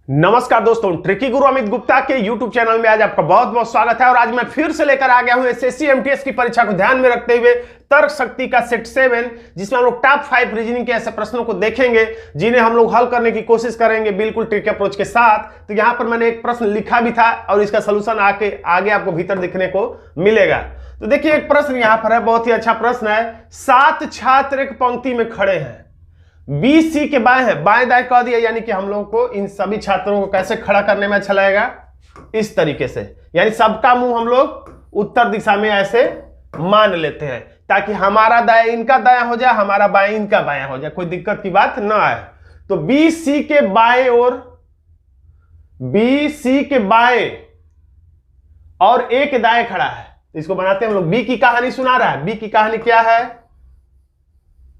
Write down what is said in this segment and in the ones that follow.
नमस्कार दोस्तों, ट्रिकी गुरु अमित गुप्ता के YouTube चैनल में आज आपका बहुत बहुत स्वागत है। और आज मैं फिर से लेकर आ गया हूं एसएससी एमटीएस की परीक्षा को ध्यान में रखते हुए तर्क शक्ति का सेट 7, जिसमें हम लोग टॉप 5 रीजनिंग के ऐसे प्रश्नों को देखेंगे जिन्हें हम लोग हल करने की कोशिश करेंगे बिल्कुल ट्रिक अप्रोच के साथ। तो यहां पर मैंने एक प्रश्न लिखा भी था और इसका सोल्यूशन आगे आपको भीतर दिखने को मिलेगा। तो देखिए, एक प्रश्न यहां पर है, बहुत ही अच्छा प्रश्न है। 7 छात्र एक पंक्ति में खड़े हैं, बी सी के बाएं है, बाएं दाएं कह दिया, यानी कि हम लोगों को इन सभी छात्रों को कैसे खड़ा करने में अच्छा लगेगा, इस तरीके से, यानी सबका मुंह हम लोग उत्तर दिशा में ऐसे मान लेते हैं ताकि हमारा दाएं इनका दायां हो जाए, हमारा बाएं इनका बायां हो जाए, कोई दिक्कत की बात ना आए। तो बी सी के बाएं और बी सी के बाएं और ए के दाएं खड़ा है, इसको बनाते हैं हम लोग। बी की कहानी सुना रहा है, बी की कहानी क्या है,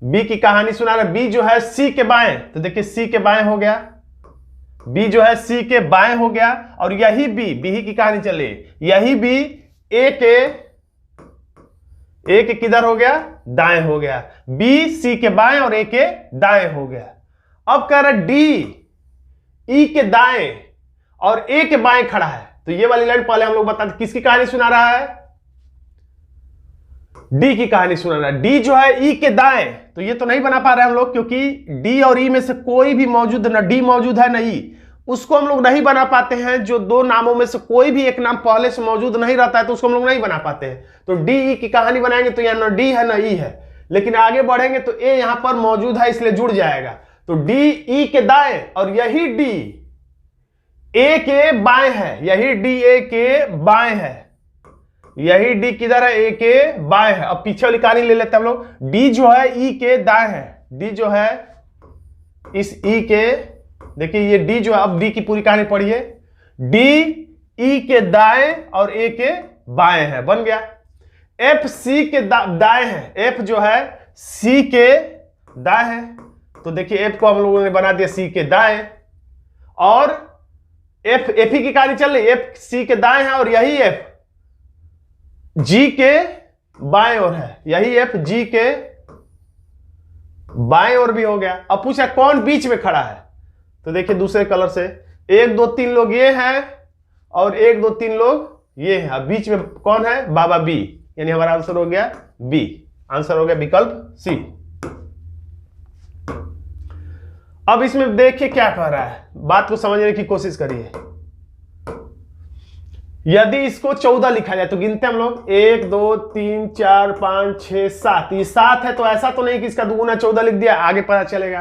बी की कहानी सुना रहा है। बी जो है सी के बाएं, तो देखिए सी के बाएं हो गया, बी जो है सी के बाएं हो गया। और यही बी की कहानी चले, यही बी ए के किधर हो गया, दाएं हो गया। बी सी के बाएं और ए के दाएं हो गया। अब कह रहा डी ई के दाएं और ए के बाएं खड़ा है। तो ये वाली लाइन पहले हम लोग बताते किसकी कहानी सुना रहा है, डी की कहानी सुना रहा है। डी जो है ई के दाएं, तो ये तो नहीं बना पा रहे हम लोग, क्योंकि डी और ई में से कोई भी मौजूद, ना डी मौजूद है ना ई, उसको हम लोग नहीं बना पाते हैं। जो दो नामों में से कोई भी एक नाम पहले से मौजूद नहीं रहता है तो उसको हम लोग नहीं बना पाते हैं। तो डी ई की कहानी बनाएंगे तो यहाँ ना डी है ना ई है, लेकिन आगे बढ़ेंगे तो ए यहां पर मौजूद है इसलिए जुड़ जाएगा। तो डी ई के दाएं और यही डी ए के बाएं है, यही डी ए के बाएं है, यही डी किधर है, ए के बाएं है। अब पीछे वाली कहानी ले लेते हैं हम लोग। डी जो है ई के दाएं है, डी जो है इस ई के, देखिए ये डी जो है, अब डी की पूरी कहानी पढ़िए, डी ई के दाएं और ए के बाएं है, बन गया। एफ सी के दाएं है, एफ जो है सी के दाएं है, तो देखिए एफ को हम लोगों ने बना दिया सी के दाएं। और एफ ही की कहानी चल रही, एफ सी के दाएं है और यही एफ जी के बाएं ओर है, यही एफ जी के बाएं ओर भी हो गया। अब पूछा कौन बीच में खड़ा है, तो देखिए दूसरे कलर से 1 2 3 लोग ये हैं और 1 2 3 लोग ये हैं। अब बीच में कौन है, बाबा बी, यानी हमारा आंसर हो गया बी, आंसर हो गया विकल्प सी। अब इसमें देखिए क्या कह रहा है, बात को समझने की कोशिश करिए। यदि इसको 14 लिखा जाए तो गिनते हम लोग 1 2 3 4 5 6 7, ये 7 है, तो ऐसा तो नहीं कि इसका दुगुना 14 लिख दिया, आगे पता चलेगा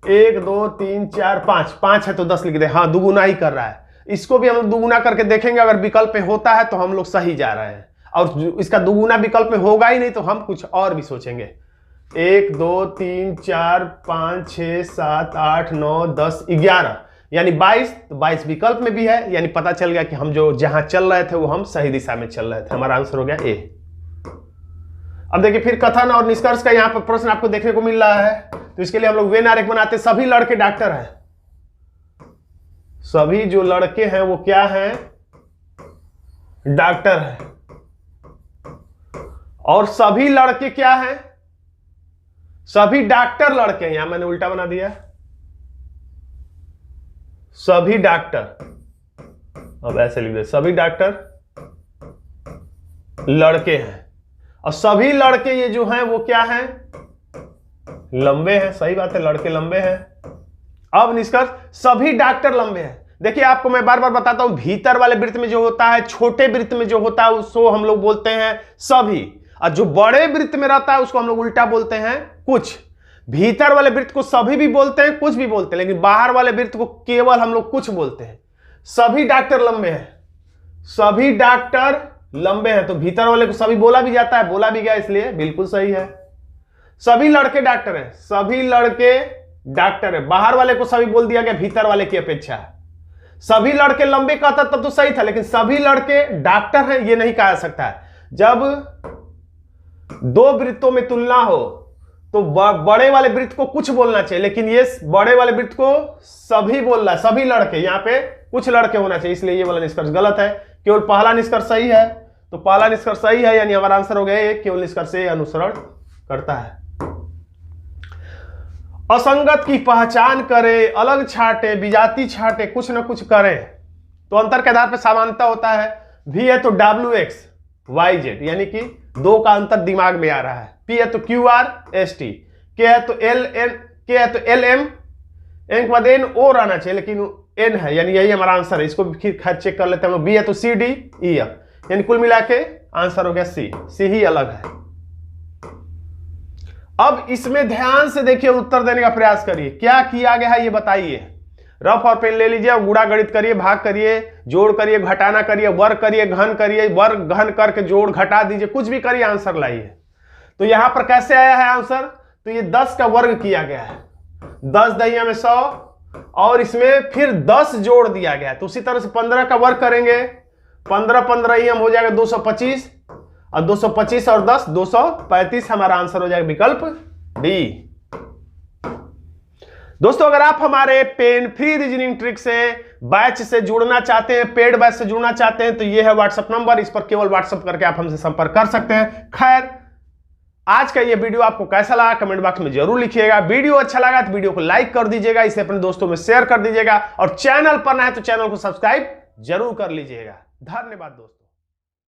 1 2 3 4 5 है तो 10 लिख दे, हाँ दुगुना ही कर रहा है। इसको भी हम लोग दुगुना करके देखेंगे, अगर विकल्प में होता है तो हम लोग सही जा रहे हैं, और इसका दुगुना विकल्प में होगा ही नहीं तो हम कुछ और भी सोचेंगे। 1 2 3 4 5 6 7 8 9 10 11, यानी 22, तो 22 विकल्प में भी है, यानी पता चल गया कि हम जो जहां चल रहे थे वो हम सही दिशा में चल रहे थे। हमारा आंसर हो गया ए। अब देखिए फिर कथन और निष्कर्ष का यहां पर प्रश्न आपको देखने को मिल रहा है, तो इसके लिए हम लोग वेन आरेख बनाते। सभी लड़के डॉक्टर हैं, सभी जो लड़के हैं वो क्या हैं, डॉक्टर हैं। और सभी लड़के क्या हैं, सभी डॉक्टर लड़के हैं, यहां मैंने उल्टा बना दिया, सभी डॉक्टर, अब ऐसे लिख दे, सभी डॉक्टर लड़के हैं। और सभी लड़के ये जो हैं वो क्या हैं, लंबे हैं, सही बात है, लड़के लंबे हैं। अब निष्कर्ष, सभी डॉक्टर लंबे हैं। देखिए आपको मैं बार बार बताता हूं, भीतर वाले वृत्त में जो होता है, छोटे वृत्त में जो होता है उसको हम लोग बोलते हैं सभी, और जो बड़े वृत्त में रहता है उसको हम लोग उल्टा बोलते हैं कुछ। भीतर वाले वृत्त को सभी भी बोलते हैं, कुछ भी बोलते हैं, लेकिन बाहर वाले वृत्त को केवल हम लोग कुछ बोलते हैं। सभी डॉक्टर लंबे हैं, सभी डॉक्टर लंबे हैं, तो भीतर वाले को सभी बोला भी जाता है, बोला भी गया, इसलिए बिल्कुल सही है। सभी लड़के डॉक्टर हैं, सभी लड़के डॉक्टर है, बाहर वाले को सभी बोल दिया गया भीतर वाले की अपेक्षा। सभी लड़के लंबे कहता तब तो सही था, लेकिन सभी लड़के डॉक्टर हैं ये नहीं कहा जा सकता है। जब दो वृत्तों में तुलना हो तो बड़े वाले वृत्त को कुछ बोलना चाहिए, लेकिन ये बड़े वाले वृत्त को सभी बोल रहा है, सभी लड़के, यहाँ पे कुछ लड़के होना चाहिए, इसलिए ये वाला निष्कर्ष गलत है। केवल पहला निष्कर्ष सही है, तो पहला निष्कर्ष सही है, यानी हमारा आंसर हो गया केवल निष्कर्ष से अनुसरण करता है। असंगत की पहचान करे, अलग छाटे, विजाती छाटे, कुछ ना कुछ करे। तो अंतर के आधार पर समानता होता है। V है तो WX YZ, यानी कि दो का अंतर दिमाग में आ रहा है। P है तो QRST, K है तो LM, N के बाद N O रहना चाहिए लेकिन N है, यानी यही हमारा आंसर है। इसको भी खैर चेक कर लेते हैं हम लोग। B है तो CDEF, यानी कुल मिला के आंसर हो गया C ही अलग है। अब इसमें ध्यान से देखिए, उत्तर देने का प्रयास करिए। क्या किया गया है ये बताइए। रफ और पेन ले लीजिए और गुणा गणित करिए, भाग करिए, जोड़ करिए, घटाना करिए, वर्ग करिए, घन करिए, वर्ग घन करके जोड़ घटा दीजिए, कुछ भी करिए, आंसर लाइए। तो यहां पर कैसे आया है आंसर, तो ये 10 का वर्ग किया गया है, 10 दहिया में 100, और इसमें फिर 10 जोड़ दिया गया है। तो उसी तरह से 15 का वर्ग करेंगे, 15 ही हम हो जाएगा 225, और 225 और 10 235, हमारा आंसर हो जाएगा विकल्प डी। दोस्तों, अगर आप हमारे पेन फ्री रीजनिंग ट्रिक से बैच से जुड़ना चाहते हैं, पेड बैच से जुड़ना चाहते हैं, तो ये है व्हाट्सएप नंबर, इस पर केवल व्हाट्सएप करके आप हमसे संपर्क कर सकते हैं। खैर, आज का ये वीडियो आपको कैसा लगा कमेंट बॉक्स में जरूर लिखिएगा। वीडियो अच्छा लगा तो वीडियो को लाइक कर दीजिएगा, इसे अपने दोस्तों में शेयर कर दीजिएगा, और चैनल पर नए हैं तो चैनल को सब्सक्राइब जरूर कर लीजिएगा। धन्यवाद दोस्तों।